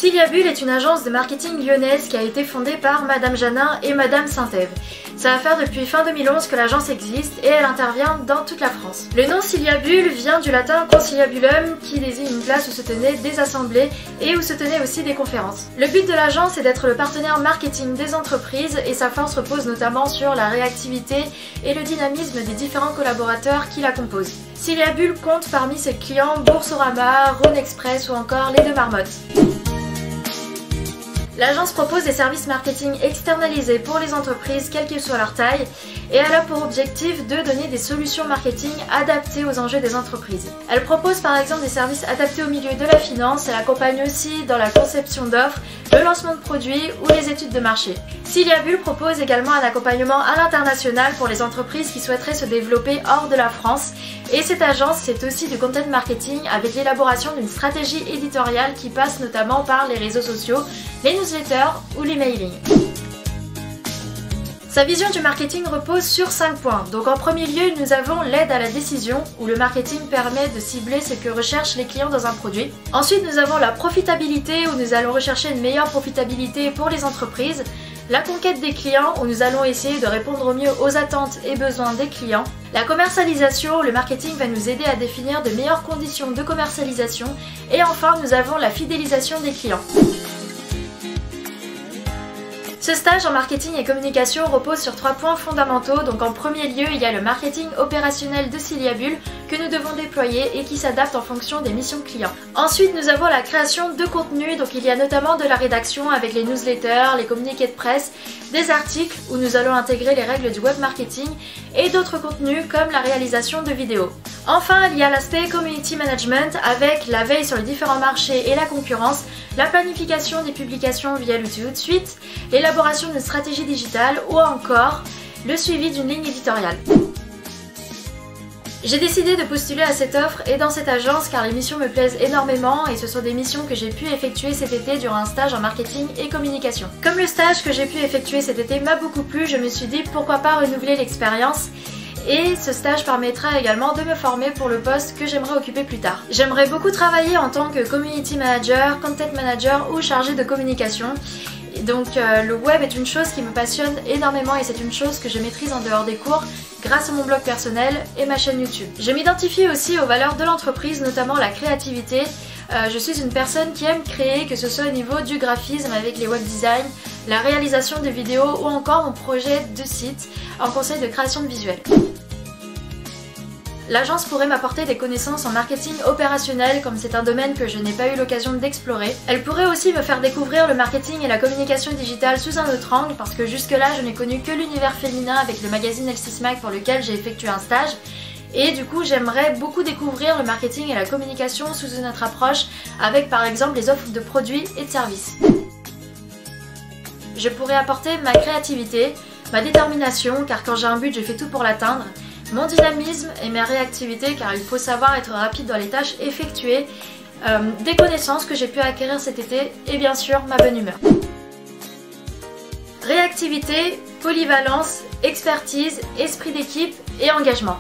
Cilia Bull est une agence de marketing lyonnaise qui a été fondée par Madame Janin et Madame Saint-Ève. Ça va faire depuis fin 2011 que l'agence existe et elle intervient dans toute la France. Le nom Cilia Bull vient du latin conciliabulum qui désigne une place où se tenaient des assemblées et où se tenaient aussi des conférences. Le but de l'agence est d'être le partenaire marketing des entreprises et sa force repose notamment sur la réactivité et le dynamisme des différents collaborateurs qui la composent. Cilia Bull compte parmi ses clients Boursorama, Rhône Express ou encore les Deux Marmottes. L'agence propose des services marketing externalisés pour les entreprises, quelle que soit leur taille, et elle a pour objectif de donner des solutions marketing adaptées aux enjeux des entreprises. Elle propose par exemple des services adaptés au milieu de la finance, elle accompagne aussi dans la conception d'offres, le lancement de produits ou les études de marché. Cilia Bull propose également un accompagnement à l'international pour les entreprises qui souhaiteraient se développer hors de la France, et cette agence c'est aussi du content marketing avec l'élaboration d'une stratégie éditoriale qui passe notamment par les réseaux sociaux, les newsletters ou les mailings. Sa vision du marketing repose sur 5 points. Donc en premier lieu, nous avons l'aide à la décision, où le marketing permet de cibler ce que recherchent les clients dans un produit. Ensuite, nous avons la profitabilité, où nous allons rechercher une meilleure profitabilité pour les entreprises. La conquête des clients, où nous allons essayer de répondre au mieux aux attentes et besoins des clients. La commercialisation, le marketing va nous aider à définir de meilleures conditions de commercialisation. Et enfin, nous avons la fidélisation des clients. Ce stage en marketing et communication repose sur 3 points fondamentaux. Donc en premier lieu, il y a le marketing opérationnel de Cilia Bull que nous devons déployer et qui s'adapte en fonction des missions clients. Ensuite, nous avons la création de contenu. Donc il y a notamment de la rédaction avec les newsletters, les communiqués de presse, des articles où nous allons intégrer les règles du web marketing et d'autres contenus comme la réalisation de vidéos. Enfin, il y a l'aspect community management avec la veille sur les différents marchés et la concurrence, la planification des publications via l'outil Hootsuite, l'élaboration d'une stratégie digitale ou encore le suivi d'une ligne éditoriale. J'ai décidé de postuler à cette offre et dans cette agence car les missions me plaisent énormément et ce sont des missions que j'ai pu effectuer cet été durant un stage en marketing et communication. Comme le stage que j'ai pu effectuer cet été m'a beaucoup plu, je me suis dit pourquoi pas renouveler l'expérience. Et ce stage permettra également de me former pour le poste que j'aimerais occuper plus tard. J'aimerais beaucoup travailler en tant que community manager, content manager ou chargé de communication. Donc le web est une chose qui me passionne énormément et c'est une chose que je maîtrise en dehors des cours grâce à mon blog personnel et ma chaîne YouTube. Je m'identifie aussi aux valeurs de l'entreprise, notamment la créativité. Je suis une personne qui aime créer, que ce soit au niveau du graphisme avec les web design, la réalisation de vidéos ou encore mon projet de site en conseil de création de visuels. L'agence pourrait m'apporter des connaissances en marketing opérationnel comme c'est un domaine que je n'ai pas eu l'occasion d'explorer. Elle pourrait aussi me faire découvrir le marketing et la communication digitale sous un autre angle parce que jusque-là je n'ai connu que l'univers féminin avec le magazine L6 Mag pour lequel j'ai effectué un stage. Et du coup j'aimerais beaucoup découvrir le marketing et la communication sous une autre approche avec par exemple les offres de produits et de services. Je pourrais apporter ma créativité, ma détermination car quand j'ai un but je fais tout pour l'atteindre, mon dynamisme et ma réactivité car il faut savoir être rapide dans les tâches effectuées, des connaissances que j'ai pu acquérir cet été et bien sûr ma bonne humeur. Réactivité, polyvalence, expertise, esprit d'équipe et engagement.